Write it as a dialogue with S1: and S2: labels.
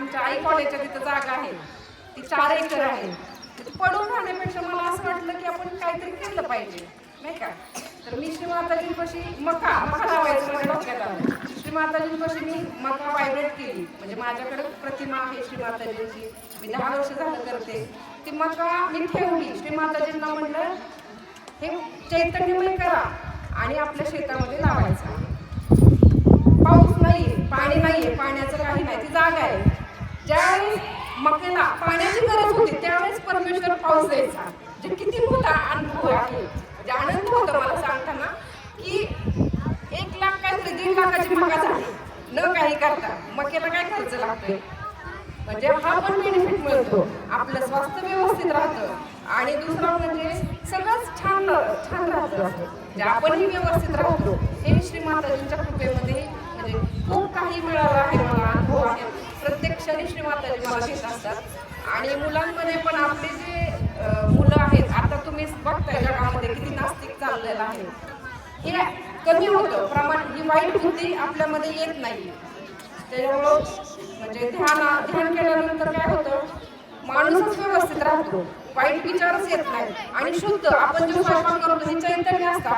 S1: आमच्या आई कॉलेजच्या तिथं जागा आहे, ती 4 एकर आहे. तिथे पडून राहण्यापेक्षा मला असं वाटलं की आपण काहीतरी केलं पाहिजे, नाही का. तर मी श्री माताजींपाशी मका लावायचं माझ्या डोक्यात आलं. श्री माताजींपाशी मी मका व्हायब्रेट केली. म्हणजे माझ्याकडे प्रतिमा आहे श्री माताजींची, मी 10 वर्ष झालं करते. ती मका मी ठेवली. श्री माताजींना म्हणलं हे चैतन्यमय करा आणि आपल्या शेतामध्ये लावायचं. पाऊस नाहीये, पाणी नाहीये, पाण्याचं काही नाही, ती जागा आहे. ज्यावेळेस मकेला पाण्याची गरज होती त्यावेळेस परमेश्वर पाऊस द्यायचा. जे किती मोठा अनुभव आहे, म्हणजे आनंद होतो मला सांगताना की 1 लाख काहीतरी 1.5 लाखाची मका झाली न काही करता. मकेला काय खर्च लागतोय, म्हणजे हा पण बेनिफिट मिळतो. आपलं स्वास्थ्य व्यवस्थित राहतं आणि दुसरं म्हणजे सगळंच छान राहतं. म्हणजे आपणही व्यवस्थित राहतो. हे श्री माताजींच्या कृपेमध्ये म्हणजे खूप काही मिळालं आहे मला, अनुभव आहे. प्रत्येक क्षणी श्री माताजी मला घेत असतात. आणि मुलांमध्ये पण आपले जे मुलं आहेत, आता तुम्ही बघताय जगामध्ये किती नास्तिक चाललेलं आहे, हे कमी होतं प्रमाण. ही वाईट बुद्धी आपल्यामध्ये येत नाही. त्याच्यामुळं म्हणजे ध्यान केल्यानंतर काय होतं, माणूसच व्यवस्थित राहतो, वाईट विचारच येत नाही आणि शुद्ध आपण जे स्वयंपाक करतो हे चैतन्य असतं.